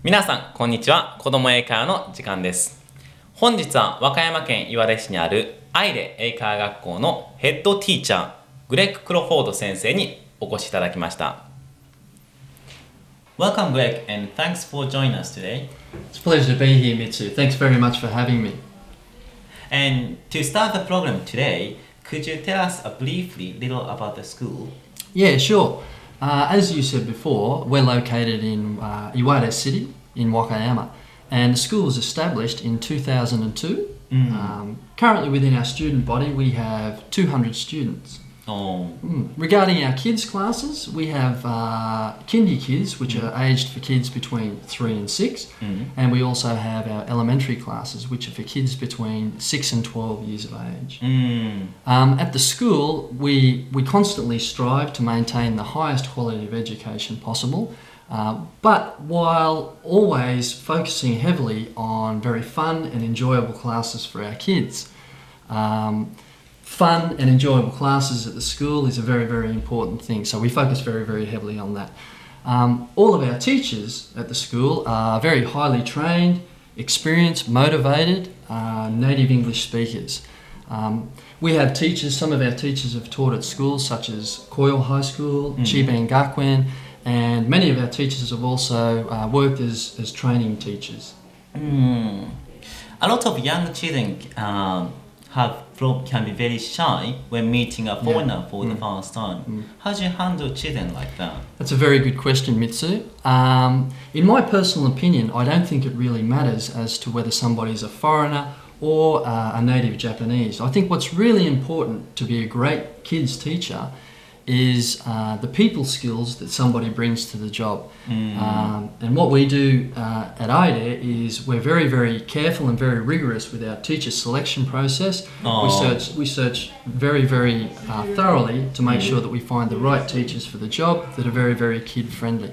皆さんこんにちは。子供英会話の時間です。本日は和歌山県岩出市にあるアイレ英会話学校のヘッドティーチャーグレッグ・クロフォード先生にお越しいただきました。Welcome, Greg, and thanks for joining us today. It's a pleasure to be here, Mitsu. Thanks very much for having me. And to start the program today, could you tell us briefly little about the school? Yeah, sure. As you said before, we're located in Iwate City in Wakayama, and the school was established in 2002. Currently within our student body we have 200 students. Regarding our kids classes, we have kindy kids, which are aged for kids between 3 and 6, and we also have our elementary classes, which are for kids between 6 and 12 years of age. At the school, we constantly strive to maintain the highest quality of education possible, but while always focusing heavily on very fun and enjoyable classes for our kids. Fun and enjoyable classes at the school is a very, very important thing, so we focus very, very heavily on that. All of our teachers at the school are very highly trained, experienced, motivated, native English speakers. We have teachers, some of our teachers have taught at schools such as Koyo High School, Chiban Gakuen, and many of our teachers have also worked as training teachers. A lot of young children can be very shy when meeting a foreigner for the first time. How do you handle children like that? That's a very good question, Mitsu. In my personal opinion, I don't think it really matters as to whether somebody's a foreigner or a native Japanese. I think what's really important to be a great kids teacher is the people skills that somebody brings to the job. And what we do at AIDE is we're very, very careful and very rigorous with our teacher selection process. We search very, very thoroughly to make sure that we find the right teachers for the job that are very, very kid-friendly.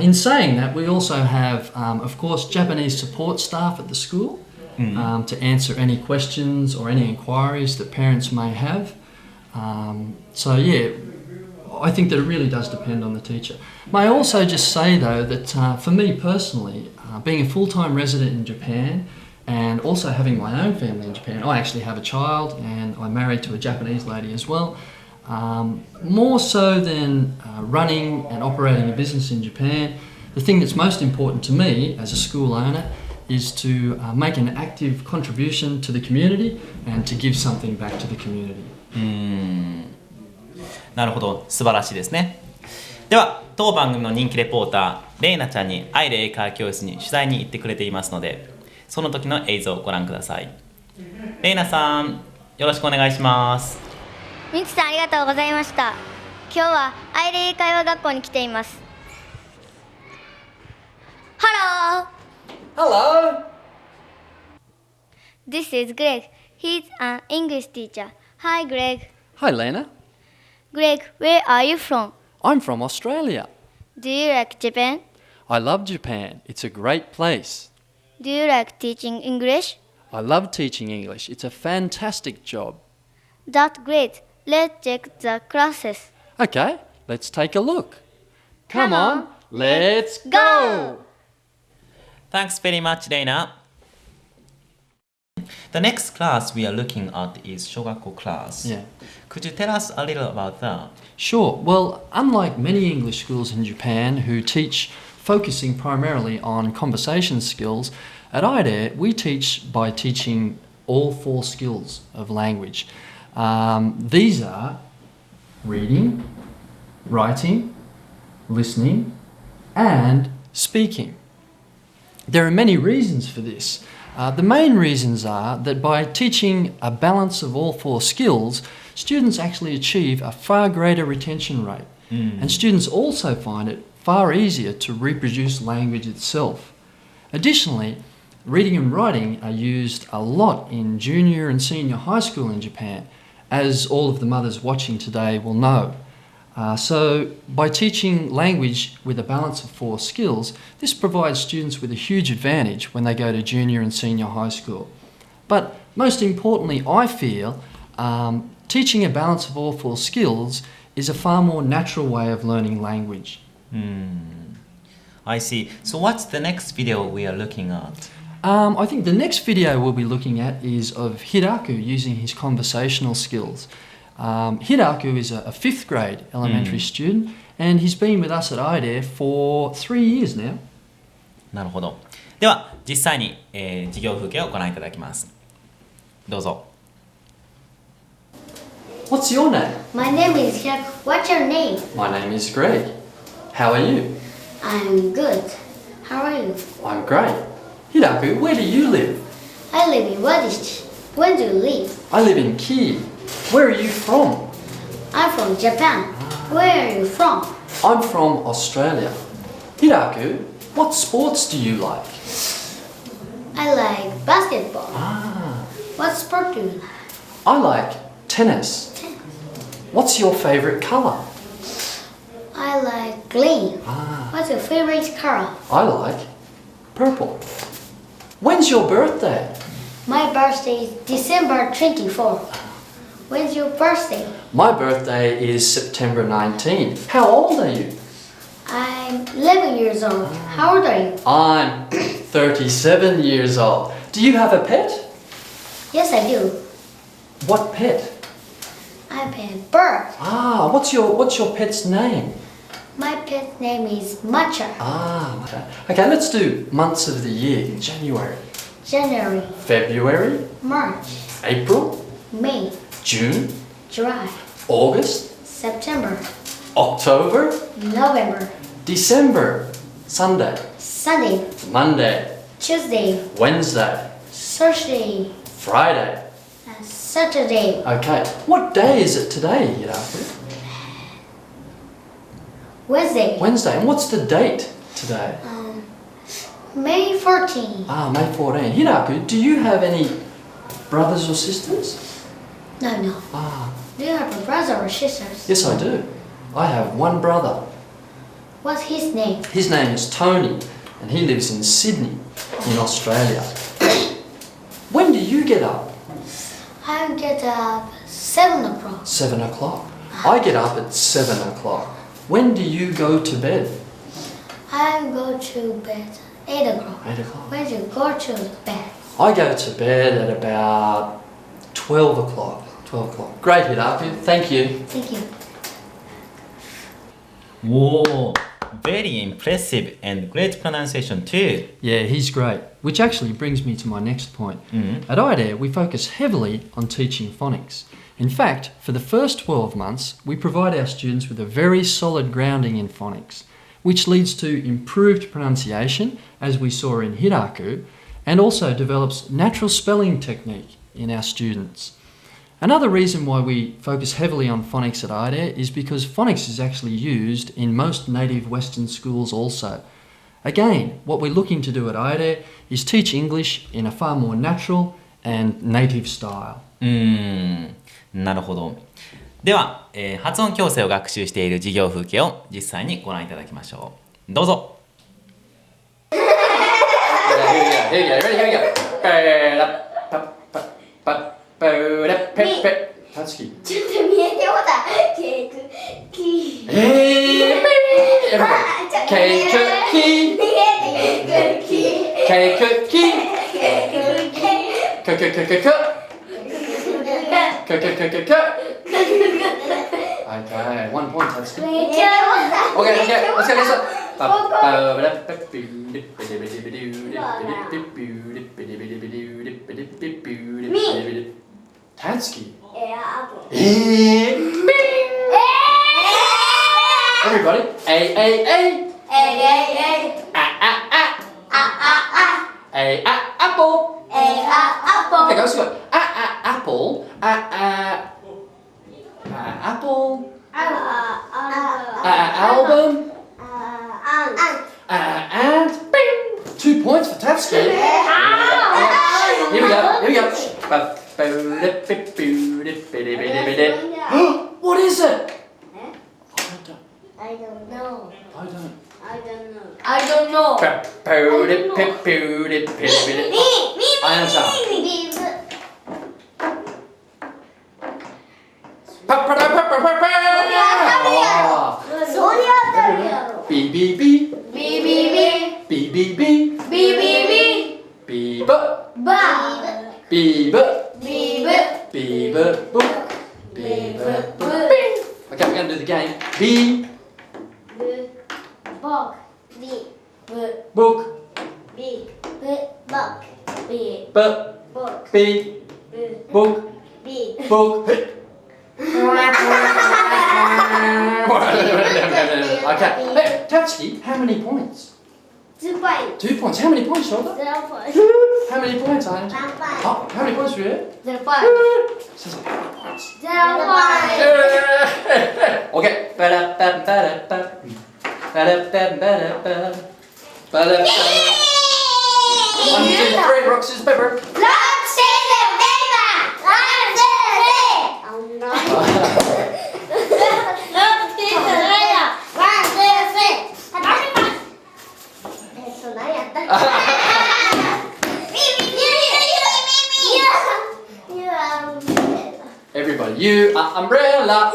In saying that, we also have, of course, Japanese support staff at the school to answer any questions or any inquiries that parents may have. So yeah, I think that it really does depend on the teacher. May I also just say though that for me personally, being a full-time resident in Japan and also having my own family in Japan, I actually have a child and I'm married to a Japanese lady as well. More so than running and operating a business in Japan, the thing that's most important to me as a school owner is to make an active contribution to the community and to give something back to the community. なるほど、素晴らしいですね。では当番組の人気レポーターレイナちゃんにアイレ英会話教室に取材に行ってくれていますので、その時の映像をご覧ください。レイナさん、よろしくお願いします。みつさん、ありがとうございました。今日はアイレ英会話学校に来ています。Hello! Hello! This is Greg. He's an English teacher. Hi, Greg. Hi, Lena. Greg, where are you from? I'm from Australia. Do you like Japan? I love Japan. It's a great place. Do you like teaching English? I love teaching English. It's a fantastic job. That's great. Let's check the classes. Okay, let's take a look. Come on, let's go! Thanks very much, Reina. The next class we are looking at is Scirocco Class. Yeah. Could you tell us a little about that? Sure. Well, unlike many English schools in Japan who teach focusing primarily on conversation skills, at AIDE we teach by teaching all 4 skills of language. These are reading, writing, listening, and speaking. There are many reasons for this. The main reasons are that by teaching a balance of all 4 skills, students actually achieve a far greater retention rate. And students also find it far easier to reproduce language itself. Additionally, reading and writing are used a lot in junior and senior high school in Japan, as all of the mothers watching today will know. So by teaching language with a balance of 4 skills, this provides students with a huge advantage when they go to junior and senior high school. But most importantly, I feel teaching a balance of all 4 skills is a far more natural way of learning language. I see. So what's the next video we are looking at? I think the next video we'll be looking at is of Hiraku using his conversational skills. Hiraku is a 5th grade elementary student, and he's been with us at IDEA for 3 years now. なるほど。では実際に、授業風景をご覧いただきます。どうぞ。What's your name? My name is Hiraku. What's your name? My name is Greg. How are you? I'm good. How are you? I'm great. Hiraku, where do you live? I live in Wadishi. When do you live? I live in Kiev. Where are you from? I'm from Japan. Where are you from? I'm from Australia. Hiraku, what sports do you like? I like basketball. Ah, What sport do you like? I like tennis. What's your favourite colour? I like green. Ah, What's your favorite color? I like purple. When's your birthday? My birthday is December 24. When's your birthday? My birthday is September 19. How old are you? I'm 11 years old. How old are you? I'm 37 years old. Do you have a pet? Yes, I do. What pet? I pet bird. Ah, what's your pet's name? My pet's name is Matcha. Ah, okay, let's do months of the year. January, January, February, March, April, May, June, July, August, September, October, November, December, Sunday, Sunday, Monday, Tuesday, Wednesday, Thursday, Friday. and Saturday. Okay, what day is it today, Hiraku? Wednesday, Wednesday. And what's the date today? May 14. Ah, May 14. Hiraku, do you have any brothers or sisters? No. Ah, Do you have a brother or sisters? yes I do. I have one brother. What's his name? His name is Tony, and he lives in Sydney, in Australia. When do you get up? I get up 7 o'clock. 7 o'clock. I get up at 7 o'clock. When do you go to bed? I go to bed 8 o'clock. 8 o'clock. When do you go to bed? I go to bed at about 12 o'clock. 12 o'clock. Great, Hiraku. Thank you. Thank you. Whoa, very impressive and great pronunciation too. Yeah, he's great. Which actually brings me to my next point. At IDEA, we focus heavily on teaching phonics. In fact, for the first 12 months, we provide our students with a very solid grounding in phonics, which leads to improved pronunciation, as we saw in Hiraku, and also develops natural spelling technique in our students. Another reason why we focus heavily on phonics at IDEA is because phonics is actually used in most native Western schools also. Again, what we're looking to do at IDEA is teach English in a far more natural and native style. なるほど。では、発音矯正を学習している授業風景を実際にご覧いただきましょう。どうぞ。Here we go. Ready? Here we go. タチキ。ちょっと見えてもた。ケークキー。ケークキー。ケークキー。Okay, 1 point, Tatsuki. Okay, let's go. Tatsuki. Everybody. A. Apple. Okay, let's go. Apple. Apple. Album. And bing. 2 points for Tatsuki. Here we go. What is it? I don't know. B. Book. B. Book. B. Book. B. Book. Book. B. Book. B. Book. Okay. Hey, Tatsuki, how many points? 2 points. 2 points. How many points, Shoulder? 0 points. How many points, Ian? 1 point. Oh, how many points for you? 0 points. Says 1 points. 0 points. Okay. One, two, three. Rock, scissors, paper. Rock, scissors, paper. Rock, scissors, paper. Oh no. Rock, scissors, paper. Rock, scissors, paper. 何やったっけ Everybody, you are umbrella.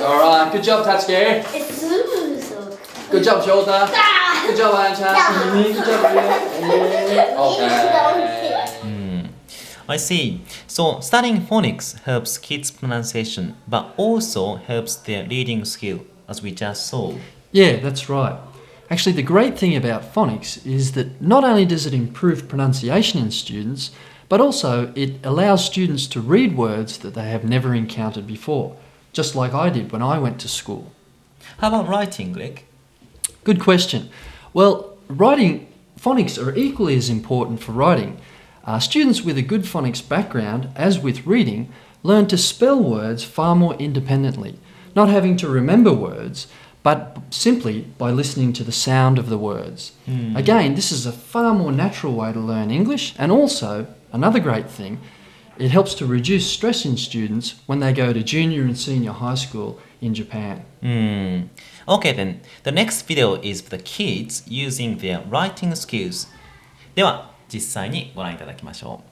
Alright, good job, Tatsuki. Good job, Shoulder. Good job, Ayan-chan. Good job, Ryu. Okay. I see. So studying phonics helps kids' pronunciation, but also helps their reading skill, as we just saw. Yeah, that's right. Actually, the great thing about phonics is that not only does it improve pronunciation in students, but also it allows students to read words that they have never encountered before, just like I did when I went to school. How about writing, Greg? Good question. Well, phonics are equally as important for writing. Students with a good phonics background, as with reading, learn to spell words far more independently, not having to remember words, but simply by listening to the sound of the words. Again, this is a far more natural way to learn English, and also, another great thing, it helps to reduce stress in students when they go to junior and senior high school in Japan. Okay then, the next video is for the kids using their writing skills. では、実際にご覧いただきましょ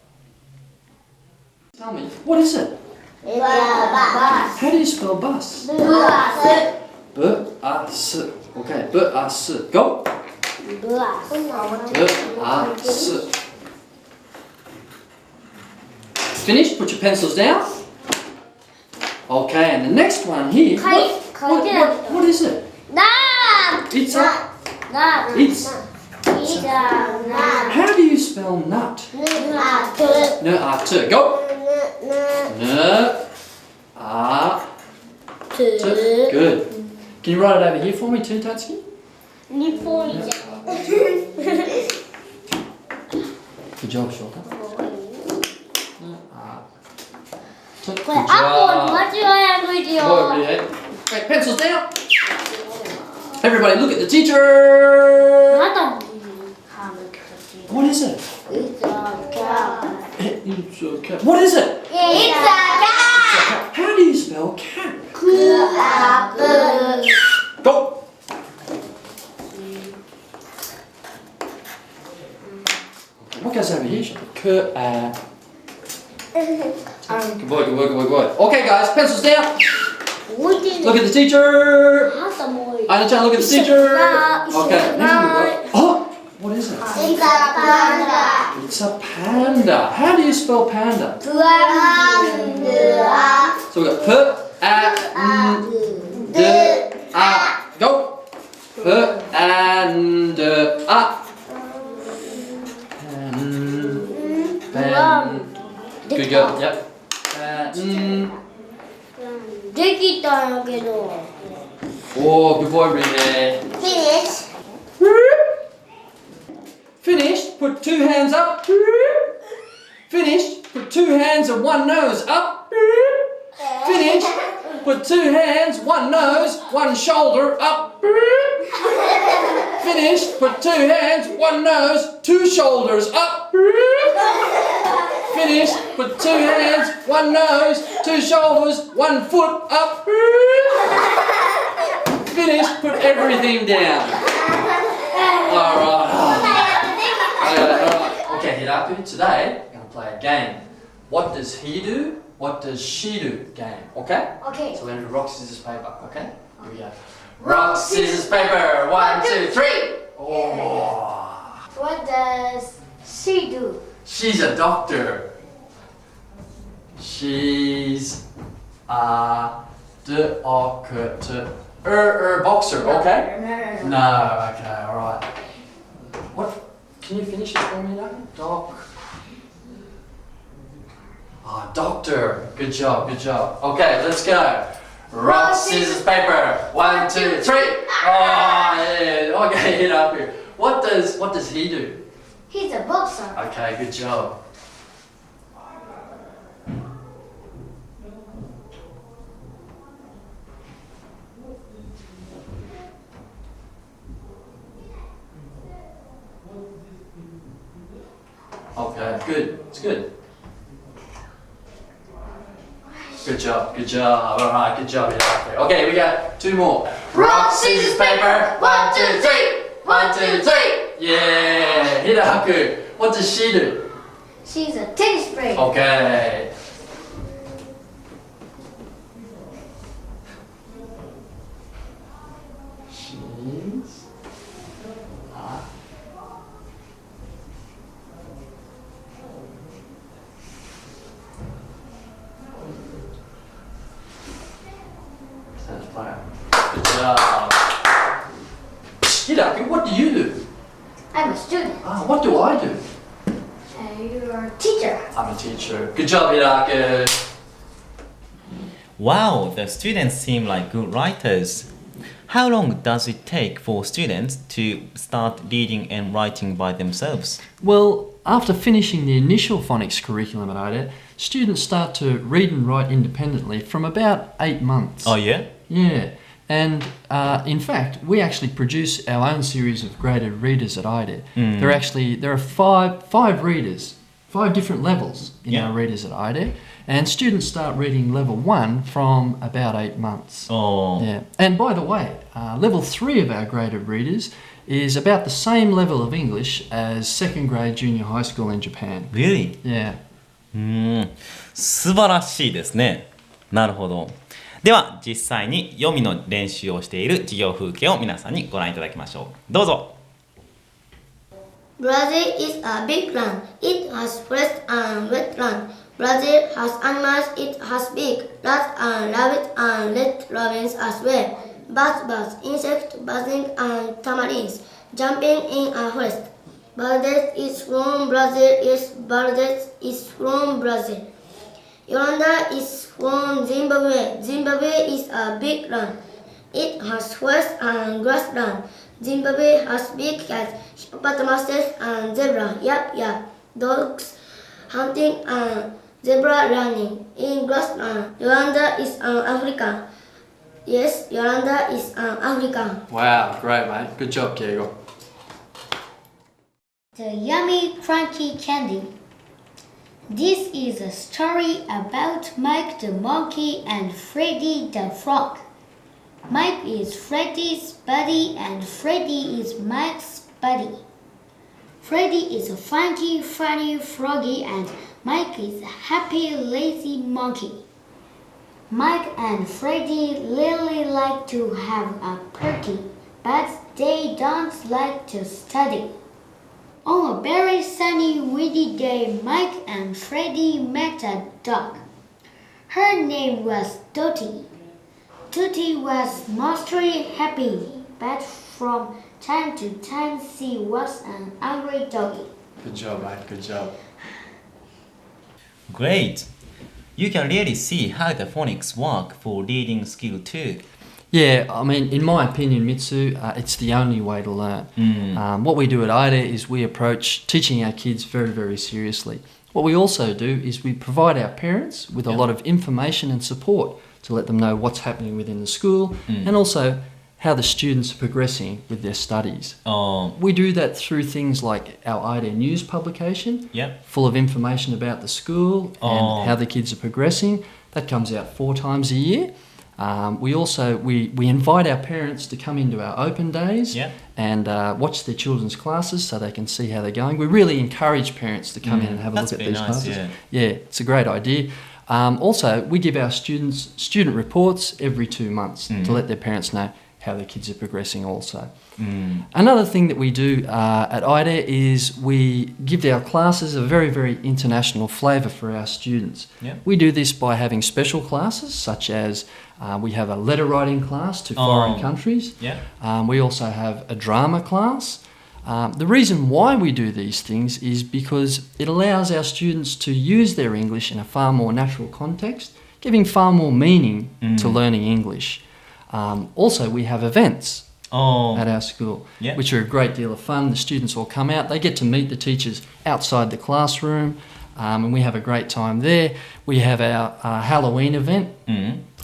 う。 Tell me, what is it? It's a bus. How do you spell bus? Bus. B-A-S. Okay, B-A-S. Go. Bus. B-A-S. Finished? Put your pencils down. Okay, and the next one here. What is it? It's a. It's. How do you spell nut? N-A-T. Go. N-A-T. Good. Can you write it over here for me too, Tatsuki? Good job, Shota. Good job. Okay, pencils down. Everybody look at the teacher. What is it? It's a cat. It's a cat. What is it? It's a cat. How do you spell cat? Go. What goes over here? Good boy, good boy, good boy, good boy. Okay, guys, pencils down. Look at the teacher. Aina-chan, look at the teacher. Okay. Oh, what is it? It's a panda. It's a panda. How do you spell panda? Panda. So we got P-A-N-D-A. Go. P-A-N-D-A. Good girl. Yep. できたんやけど。 Oh, good boy, Renee. Finish. Finished. Put 2 hands up. Finished. Put 2 hands and 1 nose up. Finished. Put 2 hands, 1 nose, 1 shoulder up. Finished. Put 2 hands, 1 nose, 2 shoulders up. Finished. Put 2 hands, 1 nose, 2 shoulders, 1 foot up. Finished. Put everything down. Alright. Okay, Hiraku, today we're going to play a game. What does he do? What does she do? Game. Okay? Okay. So we're going to do rock, scissors, paper. Okay? Here we go. Rock, scissors, paper. 1, 2, 3. Oh. What does she do? She's a doctor. She's a doctor. Boxer, okay? No, okay, alright. What? Can you finish it for me now? Doctor. Good job, good job. Okay, let's go. Rock, scissors, paper. 1, 2, 3. Oh, yeah. Okay, hit up here. What does he do? He's a boxer. Okay, good job. Okay, good. It's good. Good job, good job. Alright, good job. Yeah, okay, we got 2 more. Rock, scissors, paper. 1, 2, 3. 1, 2, 3. Yeah, Hiraku. What does she do? She's a tennis player. Okay. She's Good job. Hiraku, what do you do? I'm a student. What do I do? You're a teacher. I'm a teacher. Good job, Hiraku. Wow, the students seem like good writers. How long does it take for students to start reading and writing by themselves? Well, after finishing the initial phonics curriculum at IDA, students start to read and write independently from about 8 months. Oh yeah? Yeah, and in fact, we actually produce our own series of graded readers at IDA. There are five readers, 5 different levels in our readers at IDA, and students start reading level 1 from about 8 months. Oh. Yeah, and by the way, level 3 of our graded readers is about the same level of English as 2nd grade junior high school in Japan. Really? Yeah. 素晴らしいですね。なるほど。では実際に読みの練習をしている授業風景を皆さんにご覧いただきましょう。どうぞ。Brazil is a big land. It has forest and wetland. Brazil has animals. It has big rats and rabbits and red robins as well. Birds, insects, buzzing and tamarins jumping in a forest. Valdez is from Brazil. Yes, Valdez is from Brazil. Yolanda is from Zimbabwe. Zimbabwe is a big land. It has forest and grassland. Zimbabwe has big cats, hippopotamuses and zebra. Yep. Dogs hunting and zebra running in grassland. Yolanda is an African. Yes, Yolanda is an African. Wow, great, mate. Good job, Diego. The yummy crunchy candy. This is a story about Mike the monkey and Freddy the frog. Mike is Freddy's buddy and Freddy is Mike's buddy. Freddy is a funky, funny froggy and Mike is a happy, lazy monkey. Mike and Freddy really like to have a party, but they don't like to study. On a very sunny, windy day, Mike and Freddy met a dog. Her name was Dottie. Dottie was mostly happy, but from time to time she was an angry doggy. Good job, mate. Good job. Great! You can really see how the phonics work for reading skill too. Yeah, I mean, in my opinion, Mitsu, it's the only way to learn. What we do at IDA is we approach teaching our kids very, very seriously. What we also do is we provide our parents with a lot of information and support to let them know what's happening within the school and also how the students are progressing with their studies. We do that through things like our IDA news publication, full of information about the school and how the kids are progressing. That comes out 4 times a year. We also we invite our parents to come into our open days and watch their children's classes so they can see how they're going. We really encourage parents to come in and have a look at these classes. Yeah, it's a great idea. Also, we give our students student reports every 2 months to let their parents know how the kids are progressing also. Another thing that we do at IDE is we give our classes a very, very international flavour for our students. Yeah. We do this by having special classes, such as we have a letter writing class to foreign countries. Yeah. We also have a drama class. The reason why we do these things is because it allows our students to use their English in a far more natural context, giving far more meaning to learning English. Also, we have events at our school, which are a great deal of fun. The students all come out, they get to meet the teachers outside the classroom, and we have a great time there. We have our Halloween event,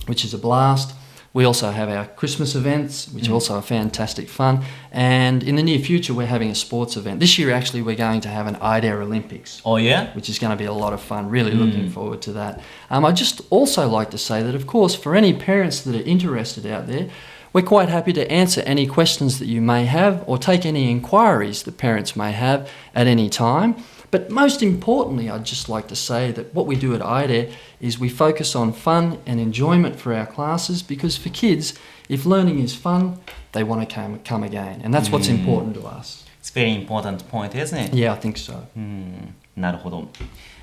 which is a blast. We also have our Christmas events, which also are fantastic fun. And in the near future, we're having a sports event. This year, actually, we're going to have an IDE Olympics. Oh, yeah? Which is going to be a lot of fun. Really looking forward to that. I'd just also like to say that, of course, for any parents that are interested out there, we're quite happy to answer any questions that you may have or take any inquiries that parents may have at any time. But most importantly, I'd just like to say that what we do at IDE is we focus on fun and enjoyment for our classes, because for kids, if learning is fun, they want to come again. And that's what's important to us. It's very important point ですね。 Yeah, I think so. なるほど。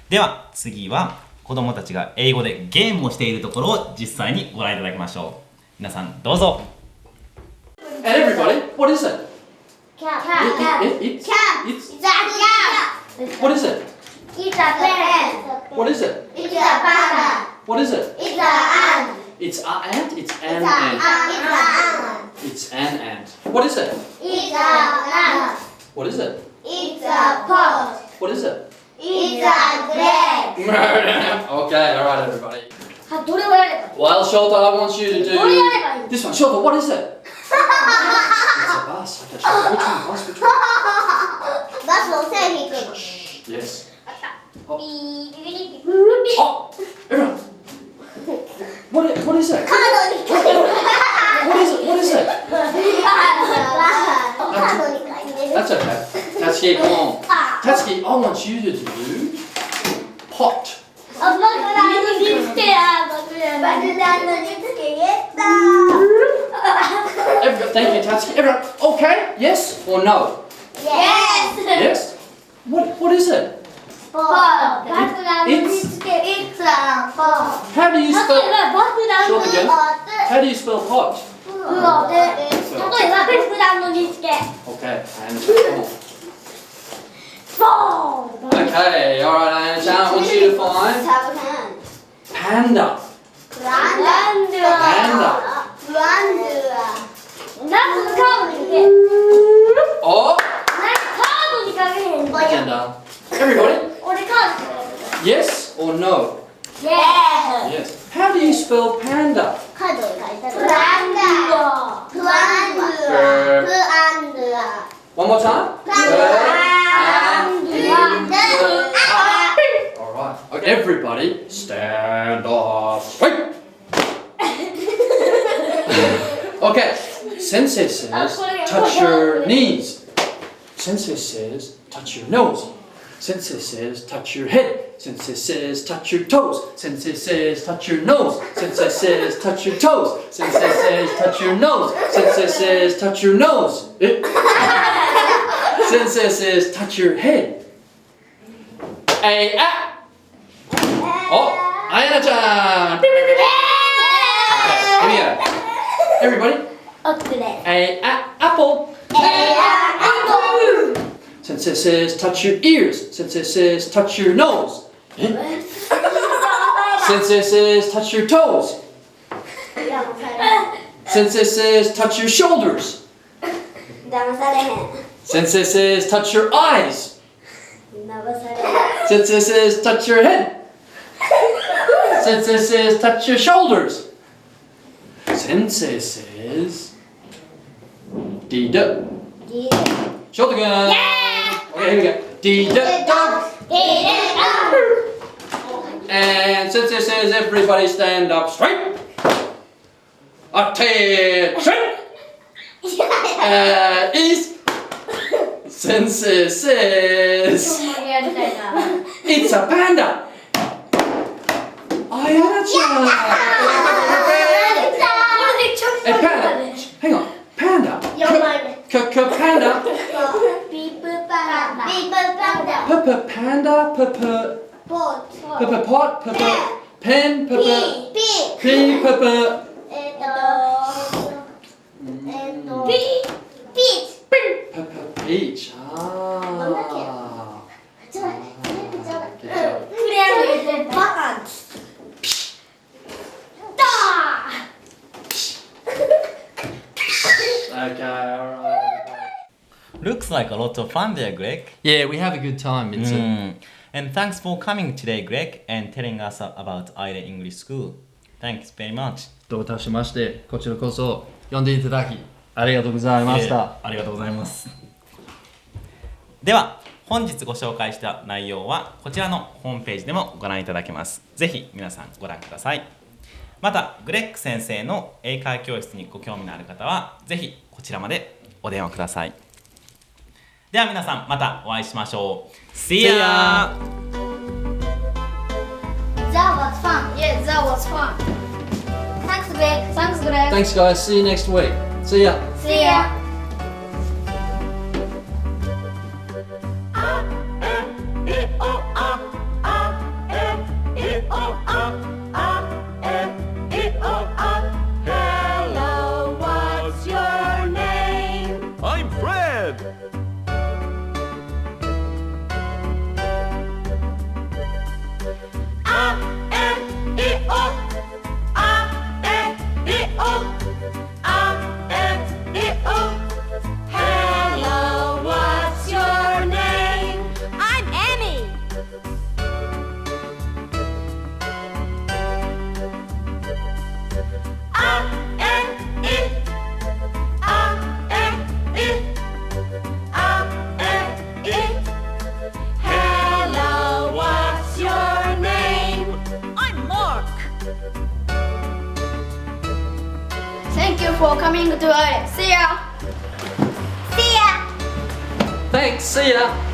では次は子供たちが英語でゲームをしているところを実際にご覧いただきましょう。皆さんどうぞ。 And everybody, what is it? Cat. It's It's a cat. what is it? It's a pen. What is it? It's a banana. What is it? It's a ant. It's an ant. It's an It's a ant. ant. It's an ant. What is it? It's a ant. What is it? It's a pot. What is it? It's a bread. Okay, all right, everybody. どれをやればいい Well, Shota, I want you to do どれやればいい this one. Shota, what is it? It's a bus. Okay, Shota, which one? Bus, which one? バスの線引くの Yes. ビービリビリ Oh, everyone. What is it? カードに書いてる What is it? What is it? カードに書いてる That's okay. Tatsuki, come on. Tatsuki, I want you to do pot. あ、爆弾の煮つけや爆弾の煮つけゲット Everyone, thank you, Tatsuki. Everyone, okay? Yes or no? Yes Yes. What is it? 爆弾の煮つけ It's a pot How do you 例え spell? ば爆弾の Short again. How do you spell pot? 例えば爆弾の煮つけ Okay, and come on. ボーン Okay, all right, Anna-chan, I want you to find panda. なんでなんかカードに書け Oh, カードに書けへんの panda. Everybody, 俺カード yes or no? Yes Yes. How do you spell panda? カードに書いてあるプランドゥ One more time. All right. Okay, everybody, stand up straight. Okay. Sensei says, touch your knees. Sensei says, touch your nose. Sensei says, touch your head. Sensei says, touch your toes. Sensei says, touch your nose. Sensei says, touch your toes. Sensei says, touch your nose. Sensei says, touch your nose. Sensei says, touch your head. A, ah. Oh, Ayana-chan. Okay, here we go. Everybody. A, apple. Sensei says, touch your ears. Sensei says, touch your nose. Sensei says, touch your toes. Sensei says, touch your shoulders. Sensei says, touch your eyes. Sensei says, touch your head. Sensei says, touch your shoulders. Sensei says, D-duck. Shoulder gun. Okay, here we go. D-duck. And Sensei says, everybody stand up straight. Attention. East. Sensei says, it's a panda. Ayana-chan. A panda. Hang on. Panda. People panda. People panda. Panda. Pot. Pot. Pen. Pig. Pea. Peach. Peach. Okay, alright. Looks like a lot of fun there, Greg. Yeah, we have a good time, Mitsu. And thanks for coming today, Greg, and telling us about Aire English School. Thanks very much. どういたしまして、こちらこそ呼んでいただきありがとうございました。ありがとうございます。では、本日ご紹介した内容はこちらのホームページでもご覧いただけます。ぜひ皆さんご覧ください。また、グレッグ先生の英会話教室にご興味のある方は、ぜひこちらまでお電話ください。では皆さん、またお会いしましょう。See ya! That was fun. Yeah, that was fun. Thanks, Greg. Thanks, Greg. Thanks, guys. See you next week. See ya. See ya. Hello, what's your name? I'm Fred. Hello, what's your name? I'm Emmy. Hello, what's your name? I'm Mark. Thank you for coming to Aire. See ya. See ya. Thanks. See ya.